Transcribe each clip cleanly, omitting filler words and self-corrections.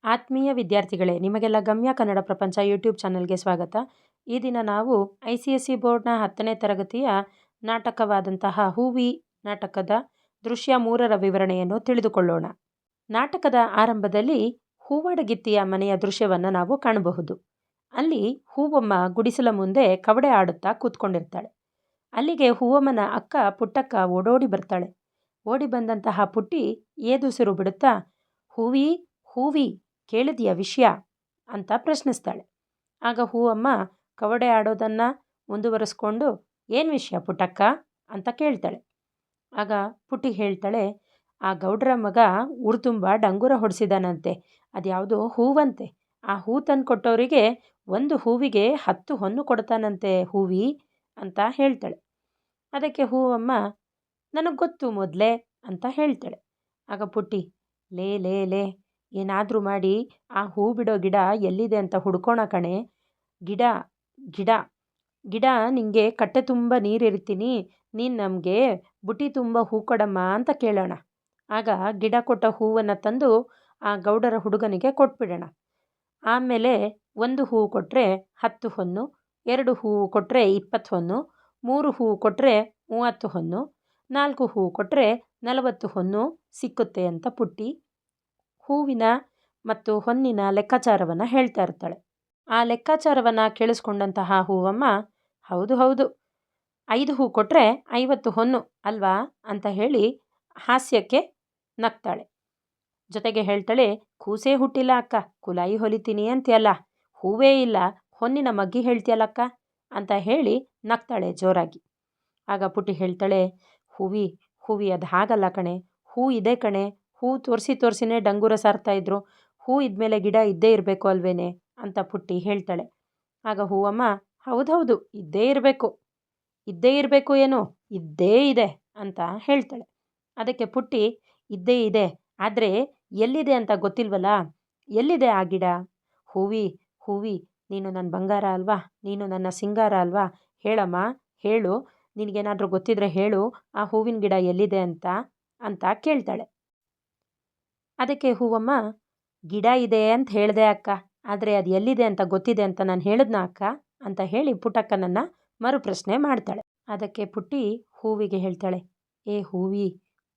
ಆತ್ಮೀಯ ವಿದ್ಯಾರ್ಥಿಗಳೇ, ನಿಮಗೆಲ್ಲ ಗಮ್ಯ ಕನ್ನಡ ಪ್ರಪಂಚ ಯೂಟ್ಯೂಬ್ ಚಾನಲ್ಗೆ ಸ್ವಾಗತ. ಈ ದಿನ ನಾವು ICSE ಬೋರ್ಡ್ನ 10ನೇ ತರಗತಿಯ ನಾಟಕವಾದಂತಹ ಹೂವಿ ನಾಟಕದ ದೃಶ್ಯ 3ರ ವಿವರಣೆಯನ್ನು ತಿಳಿದುಕೊಳ್ಳೋಣ. ನಾಟಕದ ಆರಂಭದಲ್ಲಿ ಹೂವಡಗಿತ್ತಿಯ ಮನೆಯ ದೃಶ್ಯವನ್ನು ನಾವು ಕಾಣಬಹುದು. ಅಲ್ಲಿ ಹೂವಮ್ಮ ಗುಡಿಸಲ ಮುಂದೆ ಕವಡೆ ಆಡುತ್ತಾ ಕೂತ್ಕೊಂಡಿರ್ತಾಳೆ. ಅಲ್ಲಿಗೆ ಹೂವಮ್ಮನ ಅಕ್ಕ ಪುಟ್ಟಕ್ಕ ಓಡೋಡಿ ಬರ್ತಾಳೆ. ಓಡಿ ಬಂದಂತಹ ಪುಟ್ಟಿ ಏದುಸಿರು ಬಿಡುತ್ತಾ, ಹೂವಿ ಹೂವಿ ಕೇಳಿದೆಯ ವಿಷಯ ಅಂತ ಪ್ರಶ್ನಿಸ್ತಾಳೆ. ಆಗ ಹೂವಮ್ಮ ಕವಡೆ ಆಡೋದನ್ನು ಮುಂದುವರಿಸ್ಕೊಂಡು, ಏನು ವಿಷಯ ಪುಟ್ಟಕ್ಕ ಅಂತ ಕೇಳ್ತಾಳೆ. ಆಗ ಪುಟ್ಟಿ ಹೇಳ್ತಾಳೆ, ಆ ಗೌಡ್ರ ಮಗ ಊರು ತುಂಬ ಡಂಗೂರ ಹೊಡಿಸಿದಾನಂತೆ, ಅದ್ಯಾವುದೋ ಹೂವಂತೆ. ಆ ಹೂ ತಂದು ಕೊಟ್ಟವರಿಗೆ ಒಂದು ಹೂವಿಗೆ 10 ಹೊನ್ನು ಕೊಡ್ತಾನಂತೆ ಹೂವಿ ಅಂತ ಹೇಳ್ತಾಳೆ. ಅದಕ್ಕೆ ಹೂವಮ್ಮ, ನನಗೆ ಗೊತ್ತು ಮೊದಲೇ ಅಂತ ಹೇಳ್ತಾಳೆ. ಆಗ ಪುಟ್ಟಿ, ಲೇ ಲೇ ಲೇ ಏನಾದರೂ ಮಾಡಿ ಆ ಹೂ ಬಿಡೋ ಗಿಡ ಎಲ್ಲಿದೆ ಅಂತ ಹುಡ್ಕೋಣ ಕಣೆ. ಗಿಡ ಗಿಡ ಗಿಡ ನಿಂಗೆ ಕಟ್ಟೆ ತುಂಬ ನೀರಿರ್ತೀನಿ, ನೀನು ನಮಗೆ ಬುಟ್ಟಿ ತುಂಬ ಹೂ ಕೊಡಮ್ಮ ಅಂತ ಕೇಳೋಣ. ಆಗ ಗಿಡ ಕೊಟ್ಟ ಹೂವನ್ನು ತಂದು ಆ ಗೌಡರ ಹುಡುಗನಿಗೆ ಕೊಟ್ಬಿಡೋಣ. ಆಮೇಲೆ 1 ಹೂವು ಕೊಟ್ಟರೆ 10 ಹೊನ್ನು, 2 ಹೂವು ಕೊಟ್ಟರೆ 20 ಹೊನ್ನು, 3 ಹೂವು ಕೊಟ್ಟರೆ 30 ಹೊನ್ನು, 4 ಹೂವು ಕೊಟ್ಟರೆ 40 ಹೊನ್ನು ಸಿಕ್ಕುತ್ತೆ ಅಂತ ಪುಟ್ಟಿ ಹೂವಿನ ಮತ್ತು ಹೊನ್ನಿನ ಲೆಕ್ಕಾಚಾರವನ್ನು ಹೇಳ್ತಾ ಇರ್ತಾಳೆ. ಆ ಲೆಕ್ಕಾಚಾರವನ್ನು ಕೇಳಿಸ್ಕೊಂಡಂತಹ ಹೂವಮ್ಮ, ಹೌದು ಹೌದು 5 ಹೂ ಕೊಟ್ಟರೆ 50 ಹೊನ್ನು ಅಲ್ವಾ ಅಂತ ಹೇಳಿ ಹಾಸ್ಯಕ್ಕೆ ನಗ್ತಾಳೆ. ಜೊತೆಗೆ ಹೇಳ್ತಾಳೆ, ಕೂಸೇ ಹುಟ್ಟಿಲ್ಲ ಅಕ್ಕ, ಕುಲಾಯಿ ಹೊಲಿತೀನಿ ಅಂತೀಯಲ್ಲ, ಹೂವೇ ಇಲ್ಲ ಹೊನ್ನಿನ ಮಗ್ಗಿ ಹೇಳ್ತೀಯಲ್ಲಕ್ಕ ಅಂತ ಹೇಳಿ ನಗ್ತಾಳೆ ಜೋರಾಗಿ. ಆಗ ಪುಟ್ಟಿ ಹೇಳ್ತಾಳೆ, ಹೂವಿ ಅದು ಹಾಗಲ್ಲ ಕಣೆ, ಹೂ ಇದೆ ಕಣೆ, ಹೂ ತೋರಿಸಿನೇ ಡಂಗೂರ ಸಾರ್ತಾ ಇದ್ರು, ಹೂ ಇದ್ಮೇಲೆ ಗಿಡ ಇದ್ದೇ ಇರಬೇಕು ಅಲ್ವೇನೆ ಅಂತ ಪುಟ್ಟಿ ಹೇಳ್ತಾಳೆ. ಆಗ ಹೂವಮ್ಮ, ಹೌದೌದು ಇದ್ದೇ ಇರಬೇಕು ಏನೋ, ಇದ್ದೇ ಇದೆ ಅಂತ ಹೇಳ್ತಾಳೆ. ಅದಕ್ಕೆ ಪುಟ್ಟಿ, ಇದ್ದೇ ಇದೆ, ಆದರೆ ಎಲ್ಲಿದೆ ಅಂತ ಗೊತ್ತಿಲ್ವಲ್ಲ, ಎಲ್ಲಿದೆ ಆ ಗಿಡ? ಹೂವಿ ನೀನು ನನ್ನ ಬಂಗಾರ ಅಲ್ವಾ, ನೀನು ನನ್ನ ಸಿಂಗಾರ ಅಲ್ವಾ, ಹೇಳಮ್ಮ ಹೇಳು, ನಿನಗೇನಾದರೂ ಗೊತ್ತಿದ್ರೆ ಹೇಳು, ಆ ಹೂವಿನ ಗಿಡ ಎಲ್ಲಿದೆ ಅಂತ ಕೇಳ್ತಾಳೆ. ಅದಕ್ಕೆ ಹೂವಮ್ಮ, ಗಿಡ ಇದೆ ಅಂತ ಹೇಳಿದೆ ಅಕ್ಕ, ಆದರೆ ಅದು ಎಲ್ಲಿದೆ ಅಂತ ಗೊತ್ತಿದೆ ಅಂತ ನಾನು ಹೇಳಿದ್ನ ಅಕ್ಕ ಅಂತ ಹೇಳಿ ಪುಟ್ಟಕ್ಕನನ್ನು ಮರುಪ್ರಶ್ನೆ ಮಾಡ್ತಾಳೆ. ಅದಕ್ಕೆ ಪುಟ್ಟಿ ಹೂವಿಗೆ ಹೇಳ್ತಾಳೆ, ಏ ಹೂವಿ,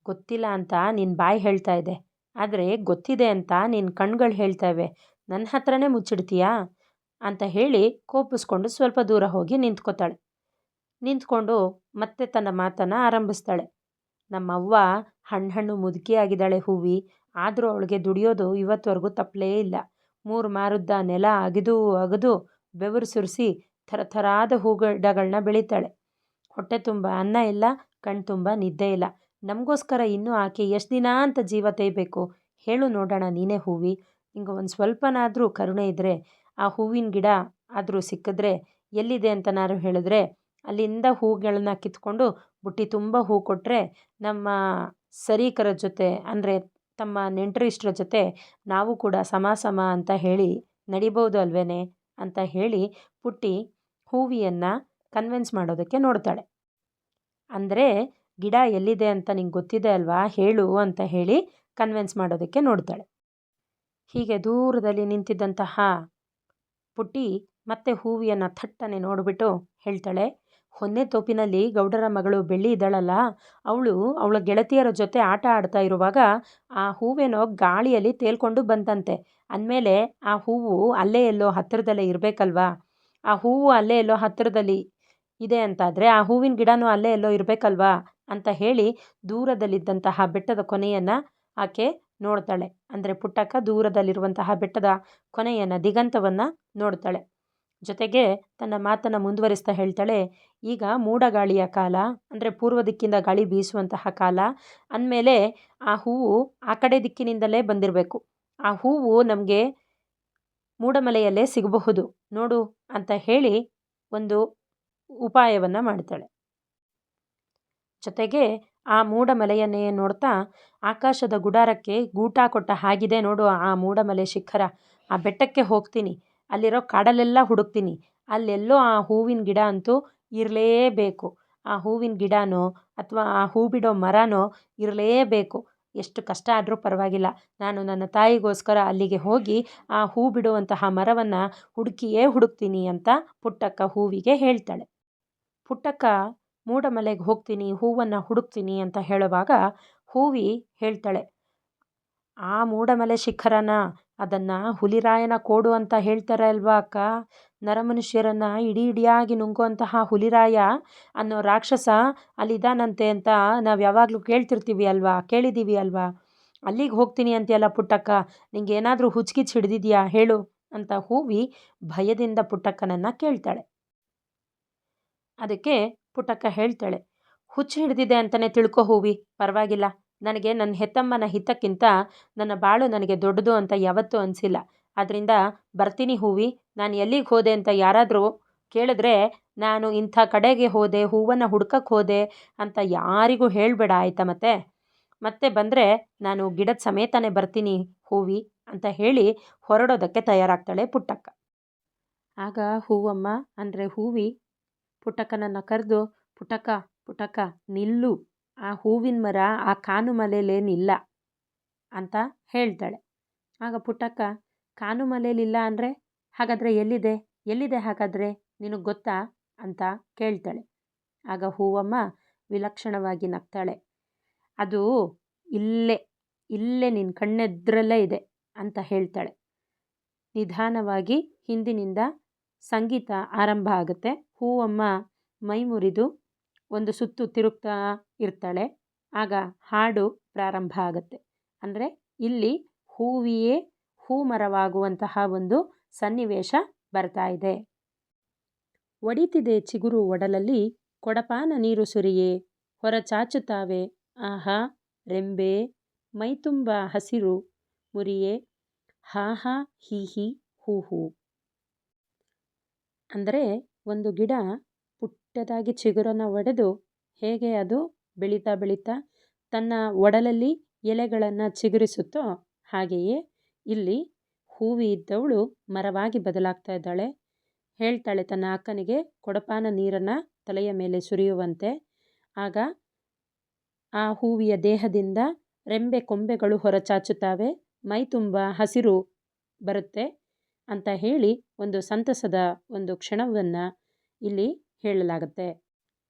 ಗೊತ್ತಿಲ್ಲ ಅಂತ ನಿನ್ನ ಬಾಯಿ ಹೇಳ್ತಾ ಇದೆ, ಆದರೆ ಗೊತ್ತಿದೆ ಅಂತ ನಿನ್ನ ಕಣ್ಗಳು ಹೇಳ್ತಾ ಇವೆ, ನನ್ನ ಹತ್ರನೇ ಮುಚ್ಚಿಡ್ತೀಯಾ ಅಂತ ಹೇಳಿ ಕೋಪಿಸ್ಕೊಂಡು ಸ್ವಲ್ಪ ದೂರ ಹೋಗಿ ನಿಂತ್ಕೊಂಡು ಮತ್ತೆ ತನ್ನ ಮಾತನ್ನು ಆರಂಭಿಸ್ತಾಳೆ. ನಮ್ಮವ್ವ ಹಣ್ಣು ಮುದುಕಿಯಾಗಿದ್ದಾಳೆ ಹೂವಿ, ಆದರೂ ಅವಳಿಗೆ ದುಡಿಯೋದು ಇವತ್ತವರೆಗೂ ತಪ್ಪಲೇ ಇಲ್ಲ. 3 ಮಾರುದ್ದ ನೆಲ ಅಗೆದು ಬೆವರು ಸುರಿಸಿ ಥರಥರಾದ ಹೂಗಿಡಗಳನ್ನ ಬೆಳೀತಾಳೆ. ಹೊಟ್ಟೆ ತುಂಬ ಅನ್ನ ಇಲ್ಲ, ಕಣ್ ತುಂಬ ನಿದ್ದೆ ಇಲ್ಲ. ನಮಗೋಸ್ಕರ ಇನ್ನೂ ಆಕೆ ಎಷ್ಟು ದಿನ ಅಂತ ಜೀವ ತೆಯ್ಬೇಕು ಹೇಳು ನೋಡೋಣ ನೀನೇ ಹೂವಿ. ನಿಂಗೆ ಒಂದು ಸ್ವಲ್ಪನಾದರೂ ಕರುಣೆ ಇದ್ದರೆ ಆ ಹೂವಿನ ಗಿಡ ಆದರೂ ಸಿಕ್ಕಿದ್ರೆ ಎಲ್ಲಿದೆ ಅಂತ ನಾನು ಹೇಳಿದ್ರೆ ಅಲ್ಲಿಂದ ಹೂಗಳನ್ನ ಕಿತ್ಕೊಂಡು ಬುಟ್ಟಿ ತುಂಬ ಹೂ ಕೊಟ್ಟರೆ ನಮ್ಮ ಸರೀಕರ ಜೊತೆ, ಅಂದರೆ ತಮ್ಮ ನೆಂಟರಿಷ್ಟರ ಜೊತೆ ನಾವು ಕೂಡ ಸಮ ಅಂತ ಹೇಳಿ ನಡಿಬೋದು ಅಲ್ವೇನೆ ಅಂತ ಹೇಳಿ ಪುಟ್ಟಿ ಹೂವಿಯನ್ನು ಕನ್ವಿನ್ಸ್ ಮಾಡೋದಕ್ಕೆ ನೋಡ್ತಾಳೆ. ಅಂದರೆ ಗಿಡ ಎಲ್ಲಿದೆ ಅಂತ ನಿಂಗೆ ಗೊತ್ತಿದೆ ಅಲ್ವಾ, ಹೇಳು ಅಂತ ಹೇಳಿ ಕನ್ವಿನ್ಸ್ ಮಾಡೋದಕ್ಕೆ ನೋಡ್ತಾಳೆ. ಹೀಗೆ ದೂರದಲ್ಲಿ ನಿಂತಿದ್ದಂತಹ ಪುಟ್ಟಿ ಮತ್ತೆ ಹೂವಿಯನ್ನು ಥಟ್ಟನೆ ನೋಡಿಬಿಟ್ಟು ಹೇಳ್ತಾಳೆ, ಹೊನ್ನೆ ತೋಪಿನಲ್ಲಿ ಗೌಡರ ಮಗಳು ಬೆಳ್ಳಿ ಇದ್ದಾಳಲ್ಲ, ಅವಳ ಗೆಳತಿಯರ ಜೊತೆ ಆಟ ಆಡ್ತಾ ಇರುವಾಗ ಆ ಹೂವೇನೋ ಗಾಳಿಯಲ್ಲಿ ತೇಲ್ಕೊಂಡು ಬಂತಂತೆ. ಅಂದಮೇಲೆ ಆ ಹೂವು ಅಲ್ಲೇ ಎಲ್ಲೋ ಹತ್ತಿರದಲ್ಲೇ ಇರಬೇಕಲ್ವಾ, ಆ ಹೂವು ಅಲ್ಲೇ ಎಲ್ಲೋ ಹತ್ತಿರದಲ್ಲಿ ಇದೆ ಅಂತಾದರೆ ಆ ಹೂವಿನ ಗಿಡನೂ ಅಲ್ಲೇ ಎಲ್ಲೋ ಇರಬೇಕಲ್ವಾ ಅಂತ ಹೇಳಿ ದೂರದಲ್ಲಿದ್ದಂತಹ ಬೆಟ್ಟದ ಕೊನೆಯನ್ನು ಆಕೆ ನೋಡ್ತಾಳೆ. ಅಂದರೆ ಪುಟ್ಟಕ್ಕ ದೂರದಲ್ಲಿರುವಂತಹ ಬೆಟ್ಟದ ಕೊನೆಯನ್ನು, ದಿಗಂತವನ್ನು ನೋಡ್ತಾಳೆ. ಜೊತೆಗೆ ತನ್ನ ಮಾತನ್ನು ಮುಂದುವರಿಸ್ತಾ ಹೇಳ್ತಾಳೆ, ಈಗ ಮೂಡಗಾಳಿಯ ಕಾಲ, ಅಂದರೆ ಪೂರ್ವ ದಿಕ್ಕಿಂದ ಗಾಳಿ ಬೀಸುವಂತಹ ಕಾಲ ಅಂದಮೇಲೆ ಆ ಹೂವು ಆ ಕಡೆ ದಿಕ್ಕಿನಿಂದಲೇ ಬಂದಿರಬೇಕು. ಆ ಹೂವು ನಮಗೆ ಮೂಡಮಲೆಯಲ್ಲೇ ಸಿಗಬಹುದು ನೋಡು ಅಂತ ಹೇಳಿ ಒಂದು ಉಪಾಯವನ್ನು ಮಾಡ್ತಾಳೆ. ಜೊತೆಗೆ ಆ ಮೂಡಮಲೆಯನ್ನೇ ನೋಡ್ತಾ, ಆಕಾಶದ ಗುಡಾರಕ್ಕೆ ಗೂಟ ಕೊಟ್ಟ ಹಾಗಿದೆ ನೋಡು ಆ ಮೂಡಮಲೆ ಶಿಖರ, ಆ ಬೆಟ್ಟಕ್ಕೆ ಹೋಗ್ತೀನಿ, ಅಲ್ಲಿರೋ ಕಾಡಲ್ಲೆಲ್ಲ ಹುಡುಕ್ತೀನಿ, ಅಲ್ಲೆಲ್ಲೋ ಆ ಹೂವಿನ ಗಿಡ ಅಂತೂ ಇರಲೇಬೇಕು. ಆ ಹೂವಿನ ಗಿಡನೋ ಅಥವಾ ಆ ಹೂ ಬಿಡೋ ಮರನೋ ಇರಲೇಬೇಕು. ಎಷ್ಟು ಕಷ್ಟ ಆದರೂ ಪರವಾಗಿಲ್ಲ, ನಾನು ನನ್ನ ತಾಯಿಗೋಸ್ಕರ ಅಲ್ಲಿಗೆ ಹೋಗಿ ಆ ಹೂ ಬಿಡುವಂತಹ ಮರವನ್ನು ಹುಡುಕಿಯೇ ಹುಡುಕ್ತೀನಿ ಅಂತ ಪುಟ್ಟಕ್ಕ ಹೂವಿಗೆ ಹೇಳ್ತಾಳೆ. ಪುಟ್ಟಕ್ಕ ಮೂಡಮಲೆಗೆ ಹೋಗ್ತೀನಿ, ಹೂವನ್ನು ಹುಡುಕ್ತೀನಿ ಅಂತ ಹೇಳುವಾಗ ಹೂವಿ ಹೇಳ್ತಾಳೆ, ಆ ಮೂಡಮಲೆ ಶಿಖರನ ಅದನ್ನು ಹುಲಿರಾಯನ ಕೋಡು ಅಂತ ಹೇಳ್ತಾರೆ ಅಲ್ವಾ ಅಕ್ಕ, ನರಮನುಷ್ಯರನ್ನು ಇಡೀ ಇಡಿಯಾಗಿ ನುಂಗುವಂತಹ ಹುಲಿರಾಯ ಅನ್ನೋ ರಾಕ್ಷಸ ಅಲ್ಲಿದ್ದಾನಂತೆ ಅಂತ ನಾವು ಯಾವಾಗಲೂ ಕೇಳಿದ್ದೀವಿ ಅಲ್ವಾ, ಅಲ್ಲಿಗೆ ಹೋಗ್ತೀನಿ ಅಂತೀಯಲ್ಲ ಪುಟ್ಟಕ್ಕ, ನಿಂಗೆ ಏನಾದರೂ ಹುಚ್ಚಿಗಿಚ್ಚು ಹಿಡಿದಿದ್ಯಾ ಹೇಳು ಅಂತ ಹೂವಿ ಭಯದಿಂದ ಪುಟ್ಟಕ್ಕನನ್ನು ಕೇಳ್ತಾಳೆ. ಅದಕ್ಕೆ ಪುಟ್ಟಕ್ಕ ಹೇಳ್ತಾಳೆ, ಹುಚ್ಚು ಹಿಡಿದಿದೆ ಅಂತಲೇ ತಿಳ್ಕೊ ಹೂವಿ, ಪರವಾಗಿಲ್ಲ, ನನಗೆ ನನ್ನ ಹೆತ್ತಮ್ಮನ ಹಿತಕ್ಕಿಂತ ನನ್ನ ಬಾಳು ನನಗೆ ದೊಡ್ಡದು ಅಂತ ಯಾವತ್ತೂ ಅನಿಸಿಲ್ಲ. ಆದ್ದರಿಂದ ಬರ್ತೀನಿ ಹೂವಿ, ನಾನು ಎಲ್ಲಿಗೆ ಹೋದೆ ಅಂತ ಯಾರಾದರೂ ಕೇಳಿದ್ರೆ ನಾನು ಇಂಥ ಕಡೆಗೆ ಹೋದೆ, ಹೂವನ್ನು ಹುಡ್ಕಕ್ಕೆ ಹೋದೆ ಅಂತ ಯಾರಿಗೂ ಹೇಳಬೇಡ ಆಯಿತಾ, ಮತ್ತೆ ಬಂದರೆ ನಾನು ಗಿಡದ ಸಮೇತನೇ ಬರ್ತೀನಿ ಹೂವಿ ಅಂತ ಹೇಳಿ ಹೊರಡೋದಕ್ಕೆ ತಯಾರಾಗ್ತಾಳೆ ಪುಟ್ಟಕ್ಕ. ಆಗ ಹೂವಮ್ಮ ಅಂದರೆ ಹೂವಿ ಪುಟ್ಟಕ್ಕನನ್ನು ಕರೆದು, ಪುಟ್ಟಕ್ಕ ಪುಟ್ಟಕ್ಕ ನಿಲ್ಲು, ಆ ಹೂವಿನ ಮರ ಆ ಕಾನು ಮಲೆಯಲ್ಲೇನಿಲ್ಲ ಅಂತ ಹೇಳ್ತಾಳೆ. ಆಗ ಪುಟ್ಟಕ್ಕ, ಕಾನು ಮಲೆಯಲ್ಲಿಲ್ಲ ಅಂದರೆ ಹಾಗಾದರೆ ಎಲ್ಲಿದೆ ಹಾಗಾದರೆ ನಿನಗೆ ಗೊತ್ತಾ ಅಂತ ಕೇಳ್ತಾಳೆ. ಆಗ ಹೂವಮ್ಮ ವಿಲಕ್ಷಣವಾಗಿ ನಗ್ತಾಳೆ, ಅದು ಇಲ್ಲೇ ನಿನ್ನ ಕಣ್ಣೆದ್ರಲ್ಲೇ ಇದೆ ಅಂತ ಹೇಳ್ತಾಳೆ. ನಿಧಾನವಾಗಿ ಹಿಂದಿನಿಂದ ಸಂಗೀತ ಆರಂಭ ಆಗುತ್ತೆ. ಹೂವಮ್ಮ ಮೈ ಮುರಿದು ಒಂದು ಸುತ್ತು ತಿರುಗ್ತಾ ಇರ್ತಾಳೆ. ಆಗ ಹಾಡು ಪ್ರಾರಂಭ ಆಗುತ್ತೆ. ಅಂದರೆ ಇಲ್ಲಿ ಹೂವಿಯೇ ಹೂಮರವಾಗುವಂತಹ ಒಂದು ಸನ್ನಿವೇಶ ಬರ್ತಾ ಇದೆ. ಒಡಿತಿದೆ ಚಿಗುರು ಒಡಲಲ್ಲಿ, ಕೊಡಪಾನ ನೀರು ಸುರಿಯೇ ಹೊರಚಾಚುತ್ತಾವೆ, ಆಹಾ ರೆಂಬೆ ಮೈತುಂಬ ಹಸಿರು ಮುರಿಯೇ, ಹಾಹಾ ಹೀಹಿ ಹೂ ಹೂ. ಅಂದರೆ ಒಂದು ಗಿಡ ಪುಟ್ಟದಾಗಿ ಚಿಗುರನ್ನು ಒಡೆದು ಹೇಗೆ ಅದು ಬೆಳೀತಾ ಬೆಳೀತಾ ತನ್ನ ಒಡಲಲ್ಲಿ ಎಲೆಗಳನ್ನು ಚಿಗುರಿಸುತ್ತೋ ಹಾಗೆಯೇ ಇಲ್ಲಿ ಹೂವಿ ಇದ್ದವಳು ಮರವಾಗಿ ಬದಲಾಗ್ತಾ ಇದ್ದಾಳೆ. ಹೇಳ್ತಾಳೆ ತನ್ನ ಅಕ್ಕನಿಗೆ ಕೊಡಪಾನ ನೀರನ್ನು ತಲೆಯ ಮೇಲೆ ಸುರಿಯುವಂತೆ. ಆಗ ಆ ಹೂವಿಯ ದೇಹದಿಂದ ರೆಂಬೆ ಕೊಂಬೆಗಳು ಹೊರಚಾಚುತ್ತಾವೆ, ಮೈ ತುಂಬ ಹಸಿರು ಬರುತ್ತೆ ಅಂತ ಹೇಳಿ ಒಂದು ಸಂತಸದ ಒಂದು ಕ್ಷಣವನ್ನು ಇಲ್ಲಿ ಹೇಳಲಾಗುತ್ತೆ.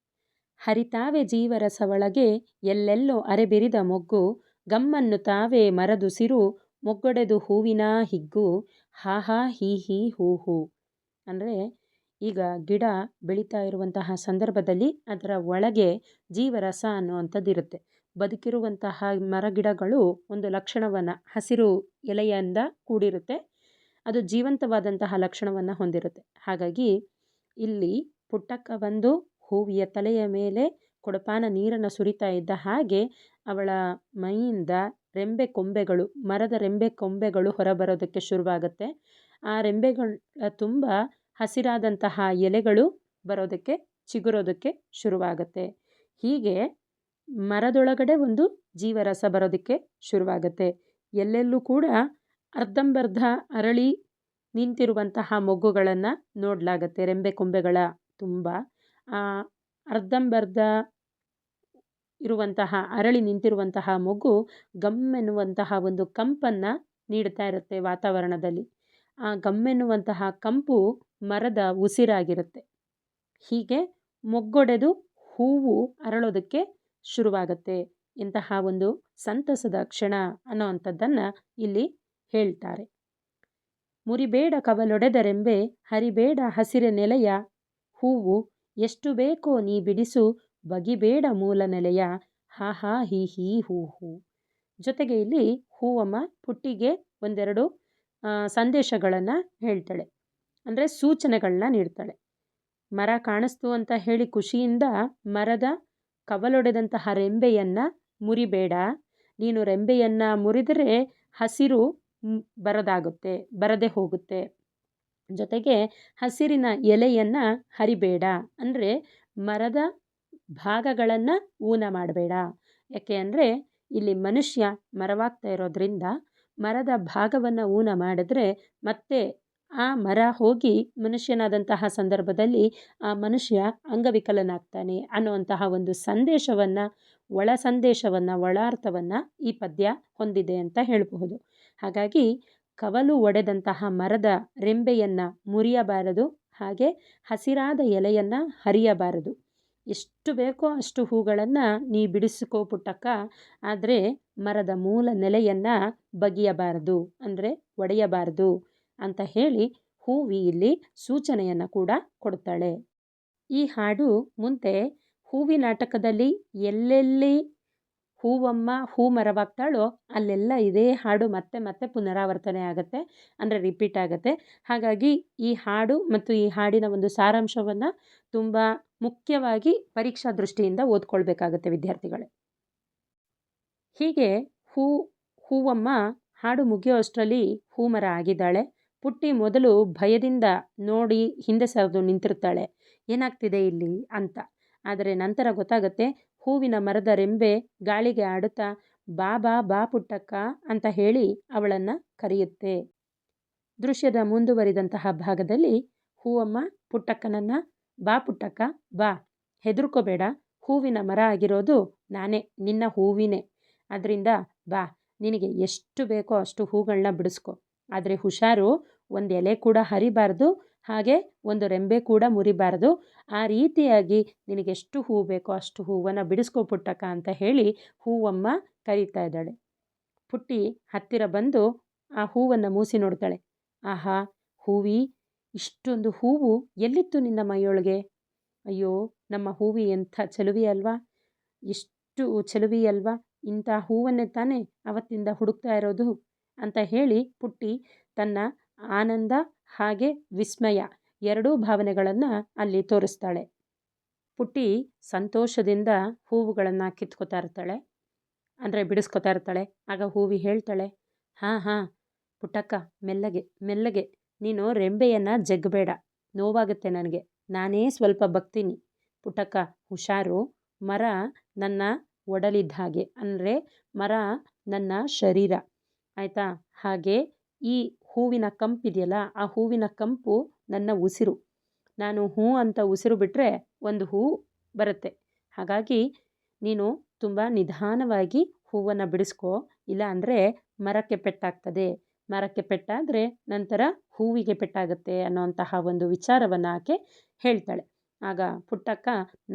ಹರಿತಾವೆ ಜೀವರಸವೊಳಗೆ ಎಲ್ಲೆಲ್ಲೋ ಅರೆಬಿರಿದ ಮೊಗ್ಗು, ಗಮ್ಮನ್ನು ತಾವೇ ಮರದುಸಿರು ಮೊಗ್ಗೊಡೆದು ಹೂವಿನ ಹಿಗ್ಗು, ಹಾಹಾ ಹೀಹಿ ಹೂ ಹೂ. ಅಂದರೆ ಈಗ ಗಿಡ ಬೆಳೀತಾ ಇರುವಂತಹ ಸಂದರ್ಭದಲ್ಲಿ ಅದರ ಒಳಗೆ ಜೀವರಸ ಅನ್ನುವಂಥದ್ದಿರುತ್ತೆ. ಬದುಕಿರುವಂತಹ ಮರಗಿಡಗಳು ಒಂದು ಲಕ್ಷಣವನ್ನು, ಹಸಿರು ಎಲೆಯಿಂದ ಕೂಡಿರುತ್ತೆ, ಅದು ಜೀವಂತವಾದಂತಹ ಲಕ್ಷಣವನ್ನು ಹೊಂದಿರುತ್ತೆ. ಹಾಗಾಗಿ ಇಲ್ಲಿ ಪುಟ್ಟಕ್ಕ ಬಂದು ಹೂವಿಯ ತಲೆಯ ಮೇಲೆ ಕೊಡಪಾನ ನೀರನ್ನು ಸುರಿತಾ ಇದ್ದ ಹಾಗೆ ಅವಳ ಮೈಯಿಂದ ರೆಂಬೆ ಕೊಂಬೆಗಳು, ಮರದ ರೆಂಬೆ ಕೊಂಬೆಗಳು ಹೊರಬರೋದಕ್ಕೆ ಶುರುವಾಗುತ್ತೆ. ಆ ರೆಂಬೆಗಳ ತುಂಬ ಹಸಿರಾದಂತಹ ಎಲೆಗಳು ಬರೋದಕ್ಕೆ, ಚಿಗುರೋದಕ್ಕೆ ಶುರುವಾಗುತ್ತೆ. ಹೀಗೆ ಮರದೊಳಗಡೆ ಒಂದು ಜೀವರಸ ಬರೋದಕ್ಕೆ ಶುರುವಾಗುತ್ತೆ. ಎಲ್ಲೆಲ್ಲೂ ಕೂಡ ಅರ್ಧಂಬರ್ಧ ಅರಳಿ ನಿಂತಿರುವಂತಹ ಮೊಗ್ಗುಗಳನ್ನು ನೋಡಲಾಗತ್ತೆ. ರೆಂಬೆ ಕೊಂಬೆಗಳ ತುಂಬ ಅರ್ಧಂಬರ್ಧ ಇರುವಂತಹ ಅರಳಿ ನಿಂತಿರುವಂತಹ ಮೊಗ್ಗು ಗಮ್ಮೆನ್ನುವಂತಹ ಒಂದು ಕಂಪನ್ನು ನೀಡ್ತಾ ಇರುತ್ತೆ ವಾತಾವರಣದಲ್ಲಿ. ಆ ಗಮ್ಮೆನ್ನುವಂತಹ ಕಂಪು ಮರದ ಉಸಿರಾಗಿರುತ್ತೆ. ಹೀಗೆ ಮೊಗ್ಗೊಡೆದು ಹೂವು ಅರಳೋದಕ್ಕೆ ಶುರುವಾಗುತ್ತೆ. ಇಂತಹ ಒಂದು ಸಂತಸದ ಕ್ಷಣ ಅನ್ನೋವಂಥದ್ದನ್ನು ಇಲ್ಲಿ ಹೇಳ್ತಾರೆ. ಮುರಿಬೇಡ ಕವಲೊಡೆದರೆಂಬೆ, ಹರಿಬೇಡ ಹಸಿರೆ ನೆಲೆಯ ಹೂವು, ಎಷ್ಟು ಬೇಕೋ ನೀ ಬಿಡಿಸು ಬಗಿಬೇಡ ಮೂಲ ನೆಲೆಯ, ಹಾಹಾ ಹೀಹಿ ಹೂ ಹೂ. ಜೊತೆಗೆ ಇಲ್ಲಿ ಹೂವಮ್ಮ ಪುಟ್ಟಿಗೆ ಒಂದೆರಡು ಸಂದೇಶಗಳನ್ನು ಹೇಳ್ತಾಳೆ, ಅಂದರೆ ಸೂಚನೆಗಳನ್ನ ನೀಡ್ತಾಳೆ. ಮರ ಕಾಣಿಸ್ತು ಅಂತ ಹೇಳಿ ಖುಷಿಯಿಂದ ಮರದ ಕವಲೊಡೆದಂತಹ ರೆಂಬೆಯನ್ನು ಮುರಿಬೇಡ, ನೀನು ರೆಂಬೆಯನ್ನು ಮುರಿದರೆ ಹಸಿರು ಬರದೇ ಹೋಗುತ್ತೆ. ಜೊತೆಗೆ ಹಸಿರಿನ ಎಲೆಯನ್ನು ಹರಿಬೇಡ, ಅಂದರೆ ಮರದ ಭಾಗಗಳನ್ನು ಊನ ಮಾಡಬೇಡ. ಯಾಕೆ ಅಂದರೆ ಇಲ್ಲಿ ಮನುಷ್ಯ ಮರವಾಗ್ತಾ ಇರೋದ್ರಿಂದ ಮರದ ಭಾಗವನ್ನು ಊನ ಮಾಡಿದ್ರೆ ಮತ್ತೆ ಆ ಮರ ಹೋಗಿ ಮನುಷ್ಯನಾದಂತಹ ಸಂದರ್ಭದಲ್ಲಿ ಆ ಮನುಷ್ಯ ಅಂಗವಿಕಲನಾಗ್ತಾನೆ ಅನ್ನುವಂತಹ ಒಂದು ಸಂದೇಶವನ್ನು, ಒಳ ಸಂದೇಶವನ್ನು, ಒಳಾರ್ಥವನ್ನು ಈ ಪದ್ಯ ಹೊಂದಿದೆ ಅಂತ ಹೇಳಬಹುದು. ಹಾಗಾಗಿ ಕವಲು ಒಡೆದಂತಹ ಮರದ ರೆಂಬೆಯನ್ನು ಮುರಿಯಬಾರದು, ಹಾಗೆ ಹಸಿರಾದ ಎಲೆಯನ್ನು ಹರಿಯಬಾರದು. ಎಷ್ಟು ಬೇಕೋ ಅಷ್ಟು ಹೂಗಳನ್ನು ನೀ ಬಿಡಿಸಿಕೋ ಪುಟ್ಟಕ್ಕ, ಆದರೆ ಮರದ ಮೂಲ ನೆಲೆಯನ್ನು ಬಗೆಯಬಾರದು, ಅಂದರೆ ಒಡೆಯಬಾರದು ಅಂತ ಹೇಳಿ ಹೂವಿ ಇಲ್ಲಿ ಸೂಚನೆಯನ್ನು ಕೂಡ ಕೊಡ್ತಾಳೆ. ಈ ಹಾಡು ಮುಂದೆ ಹೂವಿ ನಾಟಕದಲ್ಲಿ ಎಲ್ಲೆಲ್ಲಿ ಹೂವಮ್ಮ ಹೂ ಮರವಾಗ್ತಾಳೋ ಅಲ್ಲೆಲ್ಲ ಇದೇ ಹಾಡು ಮತ್ತೆ ಮತ್ತೆ ಪುನರಾವರ್ತನೆ ಆಗುತ್ತೆ, ಅಂದರೆ ರಿಪೀಟ್ ಆಗುತ್ತೆ. ಹಾಗಾಗಿ ಈ ಹಾಡು ಮತ್ತು ಈ ಹಾಡಿನ ಒಂದು ಸಾರಾಂಶವನ್ನು ತುಂಬ ಮುಖ್ಯವಾಗಿ ಪರೀಕ್ಷಾ ದೃಷ್ಟಿಯಿಂದ ಓದ್ಕೊಳ್ಬೇಕಾಗತ್ತೆ ವಿದ್ಯಾರ್ಥಿಗಳೇ. ಹೀಗೆ ಹೂವಮ್ಮ ಹಾಡು ಮುಗಿಯೋ ಅಷ್ಟರಲ್ಲಿ ಹೂಮರ ಆಗಿದ್ದಾಳೆ. ಪುಟ್ಟಿ ಮೊದಲು ಭಯದಿಂದ ನೋಡಿ ಹಿಂದೆ ಸರಿದು ನಿಂತಿರ್ತಾಳೆ, ಏನಾಗ್ತಿದೆ ಇಲ್ಲಿ ಅಂತ. ಆದರೆ ನಂತರ ಗೊತ್ತಾಗುತ್ತೆ, ಹೂವಿನ ಮರದ ರೆಂಬೆ ಗಾಳಿಗೆ ಆಡುತ್ತಾ ಬಾ ಬಾ ಬಾ ಪುಟ್ಟಕ್ಕ ಅಂತ ಹೇಳಿ ಅವಳನ್ನು ಕರೆಯುತ್ತೆ. ದೃಶ್ಯದ ಮುಂದುವರಿದಂತಹ ಭಾಗದಲ್ಲಿ ಹೂವಮ್ಮ ಪುಟ್ಟಕ್ಕನನ್ನು ಬಾ ಪುಟ್ಟಕ್ಕ ಬಾ, ಹೆದರ್ಕೋಬೇಡ, ಹೂವಿನ ಮರ ಆಗಿರೋದು ನಾನೇ, ನಿನ್ನ ಹೂವಿನೇ, ಅದರಿಂದ ಬಾ, ನಿನಗೆ ಎಷ್ಟು ಬೇಕೋ ಅಷ್ಟು ಹೂಗಳನ್ನ ಬಿಡಿಸ್ಕೊ, ಆದರೆ ಹುಷಾರು, ಒಂದು ಎಲೆ ಕೂಡ ಹರಿಬಾರ್ದು, ಹಾಗೆ ಒಂದು ರೆಂಬೆ ಕೂಡ ಮುರಿಬಾರ್ದು, ಆ ರೀತಿಯಾಗಿ ನಿನಗೆಷ್ಟು ಹೂ ಬೇಕೋ ಅಷ್ಟು ಹೂವನ್ನು ಬಿಡಿಸ್ಕೊ ಪುಟ್ಟಕ್ಕ ಅಂತ ಹೇಳಿ ಹೂವಮ್ಮ ಕರೀತಾ ಇದ್ದಾಳೆ. ಪುಟ್ಟಿ ಹತ್ತಿರ ಬಂದು ಆ ಹೂವನ್ನು ಮೂಸಿ ನೋಡ್ತಾಳೆ. ಆಹಾ ಹೂವಿ, ಇಷ್ಟೊಂದು ಹೂವು ಎಲ್ಲಿತ್ತು ನಿನ್ನ ಮೈಯೊಳಗೆ? ಅಯ್ಯೋ ನಮ್ಮ ಹೂವಿ ಎಂಥ ಚೆಲುವಿ ಅಲ್ವಾ, ಎಷ್ಟು ಚೆಲುವಿ ಅಲ್ವಾ, ಇಂಥ ಹೂವನ್ನೇ ತಾನೇ ಅವತ್ತಿಂದ ಹುಡುಕ್ತಾ ಇರೋದು ಅಂತ ಹೇಳಿ ಪುಟ್ಟಿ ತನ್ನ ಆನಂದ ಹಾಗೆ ವಿಸ್ಮಯ ಎರಡೂ ಭಾವನೆಗಳನ್ನು ಅಲ್ಲಿ ತೋರಿಸ್ತಾಳೆ. ಪುಟ್ಟಿ ಸಂತೋಷದಿಂದ ಹೂವುಗಳನ್ನು ಕಿತ್ಕೋತಾ ಇರ್ತಾಳೆ, ಅಂದರೆ ಬಿಡಿಸ್ಕೊತಾ ಇರ್ತಾಳೆ. ಆಗ ಹೂವಿ ಹೇಳ್ತಾಳೆ, ಹಾಂ ಪುಟ್ಟಕ್ಕ, ಮೆಲ್ಲಗೆ ಮೆಲ್ಲಗೆ, ನೀನು ರೆಂಬೆಯನ್ನು ಜಗ್ಬೇಡ, ನೋವಾಗುತ್ತೆ ನನಗೆ, ನಾನೇ ಸ್ವಲ್ಪ ಬಗ್ತೀನಿ. ಪುಟ್ಟಕ್ಕ ಹುಷಾರು, ಮರ ನನ್ನ ಒಡಲಿದ್ದ ಹಾಗೆ, ಅಂದರೆ ಮರ ನನ್ನ ಶರೀರ, ಆಯಿತಾ? ಹಾಗೆ ಈ ಹೂವಿನ ಕಂಪಿದೆಯಲ್ಲ, ಆ ಹೂವಿನ ಕಂಪು ನನ್ನ ಉಸಿರು. ನಾನು ಹೂ ಅಂತ ಉಸಿರು ಬಿಟ್ಟರೆ ಒಂದು ಹೂ ಬರುತ್ತೆ. ಹಾಗಾಗಿ ನೀನು ತುಂಬ ನಿಧಾನವಾಗಿ ಹೂವನ್ನು ಬಿಡಿಸ್ಕೊ, ಇಲ್ಲ ಅಂದರೆ ಮರಕ್ಕೆ ಪೆಟ್ಟಾಗ್ತದೆ, ಮರಕ್ಕೆ ಪೆಟ್ಟಾದರೆ ನಂತರ ಹೂವಿಗೆ ಪೆಟ್ಟಾಗುತ್ತೆ ಅನ್ನೋಂತಹ ಒಂದು ವಿಚಾರವನ್ನು ಆಕೆ ಹೇಳ್ತಾಳೆ. ಆಗ ಪುಟ್ಟಕ್ಕ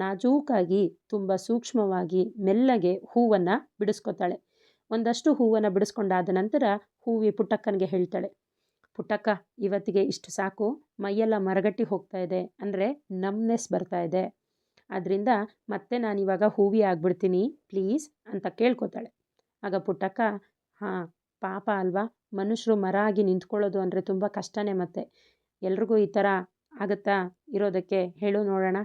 ನಾಜೂಕಾಗಿ ತುಂಬ ಸೂಕ್ಷ್ಮವಾಗಿ ಮೆಲ್ಲಗೆ ಹೂವನ್ನು ಬಿಡಿಸ್ಕೊತಾಳೆ. ಒಂದಷ್ಟು ಹೂವನ್ನು ಬಿಡಿಸ್ಕೊಂಡಾದ ನಂತರ ಹೂವಿ ಪುಟ್ಟಕ್ಕನಿಗೆ ಹೇಳ್ತಾಳೆ, ಪುಟ್ಟಕ್ಕ ಇವತ್ತಿಗೆ ಇಷ್ಟು ಸಾಕು, ಮೈಯೆಲ್ಲ ಮರಗಟ್ಟಿ ಹೋಗ್ತಾ ಇದೆ, ಅಂದರೆ ನಮ್ನೆಸ್ ಬರ್ತಾ ಇದೆ, ಆದ್ದರಿಂದ ಮತ್ತೆ ನಾನಿವಾಗ ಹೂವಿ ಆಗ್ಬಿಡ್ತೀನಿ ಪ್ಲೀಸ್ ಅಂತ ಕೇಳ್ಕೊತಾಳೆ. ಆಗ ಪುಟ್ಟಕ್ಕ, ಹಾಂ ಪಾಪ ಅಲ್ವಾ, ಮನುಷ್ಯರು ಮರ ಆಗಿ ನಿಂತ್ಕೊಳ್ಳೋದು ಅಂದರೆ ತುಂಬ ಕಷ್ಟನೇ, ಮತ್ತೆ ಎಲ್ರಿಗೂ ಈ ಥರ ಆಗುತ್ತಾ ಇರೋದಕ್ಕೆ, ಹೇಳು ನೋಡೋಣ.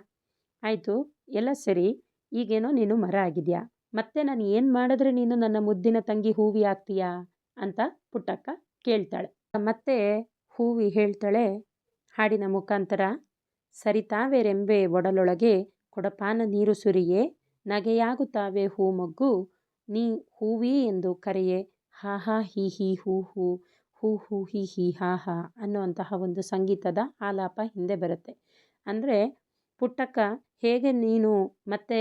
ಆಯಿತು ಎಲ್ಲ ಸರಿ, ಈಗೇನೋ ನೀನು ಮರ ಆಗಿದೆಯಾ, ಮತ್ತೆ ನಾನು ಏನು ಮಾಡಿದ್ರೆ ನೀನು ನನ್ನ ಮುದ್ದಿನ ತಂಗಿ ಹೂವಿ ಆಗ್ತೀಯಾ ಅಂತ ಪುಟ್ಟಕ್ಕ ಕೇಳ್ತಾಳೆ. ಮತ್ತೆ ಹೂವಿ ಹೇಳ್ತಾಳೆ ಹಾಡಿನ ಮುಖಾಂತರ, ಸರಿತಾವೆ ರೆಂಬೆ ಒಡಲೊಳಗೆ ಕೊಡಪಾನ ನೀರು ಸುರಿಯೇ, ನಗೆಯಾಗುತ್ತಾವೆ ಹೂ ಮೊಗ್ಗು, ನೀ ಹೂವಿ ಎಂದು ಕರೆಯೇ, ಹಾ ಹಾ ಹಿ ಹಿ ಹೂ ಹೂ ಹೂ ಹೂ ಹಿ ಹಿ ಹಾ ಹಾ ಅನ್ನುವಂತಹ ಒಂದು ಸಂಗೀತದ ಆಲಾಪ ಹಿಂದೆ ಬರುತ್ತೆ. ಅಂದರೆ ಪುಟ್ಟಕ್ಕ ಹೇಗೆ ನೀನು ಮತ್ತೆ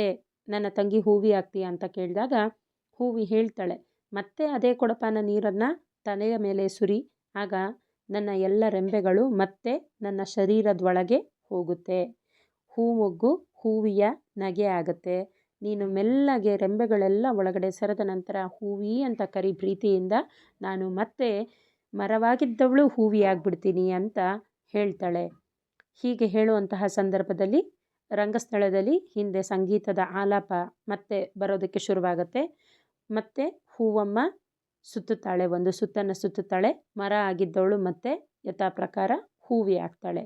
ನನ್ನ ತಂಗಿ ಹೂವಿ ಆಗ್ತೀಯ ಅಂತ ಕೇಳಿದಾಗ ಹೂವಿ ಹೇಳ್ತಾಳೆ, ಮತ್ತೆ ಅದೇ ಕೊಡಪಾನ ನೀರನ್ನು ತಲೆಯ ಮೇಲೆ ಸುರಿ, ಆಗ ನನ್ನ ಎಲ್ಲ ರೆಂಬೆಗಳು ಮತ್ತೆ ನನ್ನ ಶರೀರದೊಳಗೆ ಹೋಗುತ್ತೆ, ಹೂಮೊಗ್ಗು ಹೂವಿಯ ನಗೆ ಆಗುತ್ತೆ, ನೀನು ಮೆಲ್ಲಗೆ ರೆಂಬೆಗಳೆಲ್ಲ ಒಳಗಡೆ ಸರಿದ ನಂತರ ಹೂವಿ ಅಂತ ಕರಿ ಪ್ರೀತಿಯಿಂದ, ನಾನು ಮತ್ತೆ ಮರವಾಗಿದ್ದವಳು ಹೂವಿ ಆಗ್ಬಿಡ್ತೀನಿ ಅಂತ ಹೇಳ್ತಾಳೆ. ಹೀಗೆ ಹೇಳುವಂತಹ ಸಂದರ್ಭದಲ್ಲಿ ರಂಗಸ್ಥಳದಲ್ಲಿ ಹಿಂದೆ ಸಂಗೀತದ ಆಲಾಪ ಮತ್ತೆ ಬರೋದಕ್ಕೆ ಶುರುವಾಗುತ್ತೆ. ಮತ್ತೆ ಹೂವಮ್ಮ ಸುತ್ತುತ್ತಾಳೆ, ಒಂದು ಸುತ್ತನ್ನು ಸುತ್ತುತ್ತಾಳೆ, ಮರ ಆಗಿದ್ದವಳು ಮತ್ತೆ ಯಥಾ ಪ್ರಕಾರ ಹೂವಿ ಆಗ್ತಾಳೆ.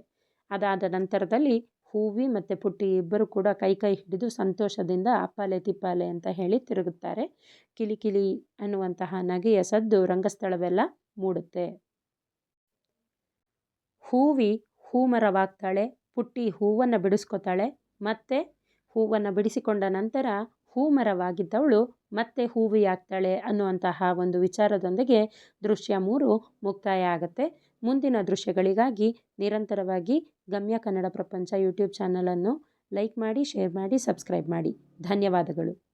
ಅದಾದ ನಂತರದಲ್ಲಿ ಹೂವಿ ಮತ್ತು ಪುಟ್ಟಿ ಇಬ್ಬರು ಕೂಡ ಕೈ ಹಿಡಿದು ಸಂತೋಷದಿಂದ ಅಪ್ಪಾಲೆ ತಿಪ್ಪಾಲೆ ಅಂತ ಹೇಳಿ ತಿರುಗುತ್ತಾರೆ. ಕಿಲಿ ಕಿಲಿ ಅನ್ನುವಂತಹ ನಗೆಯ ಸದ್ದು ರಂಗಸ್ಥಳವೆಲ್ಲ ಮೂಡುತ್ತೆ. ಹೂವಿ ಹೂಮರವಾಗ್ತಾಳೆ, ಪುಟ್ಟಿ ಹೂವನ್ನು ಬಿಡಿಸ್ಕೊತಾಳೆ, ಮತ್ತೆ ಹೂವನ್ನು ಬಿಡಿಸಿಕೊಂಡ ನಂತರ ಹೂಮರವಾಗಿದ್ದವಳು ಮತ್ತೆ ಹೂವಿ ಆಗ್ತಾಳೆ ಅನ್ನುವಂತಹ ಒಂದು ವಿಚಾರದೊಂದಿಗೆ ದೃಶ್ಯ 3 ಮುಕ್ತಾಯ ಆಗುತ್ತೆ. ಮುಂದಿನ ದೃಶ್ಯಗಳಿಗಾಗಿ ನಿರಂತರವಾಗಿ ಗಮ್ಯ ಕನ್ನಡ ಪ್ರಪಂಚ ಯೂಟ್ಯೂಬ್ ಚಾನಲನ್ನು ಲೈಕ್ ಮಾಡಿ, ಶೇರ್ ಮಾಡಿ, ಸಬ್ಸ್ಕ್ರೈಬ್ ಮಾಡಿ. ಧನ್ಯವಾದಗಳು.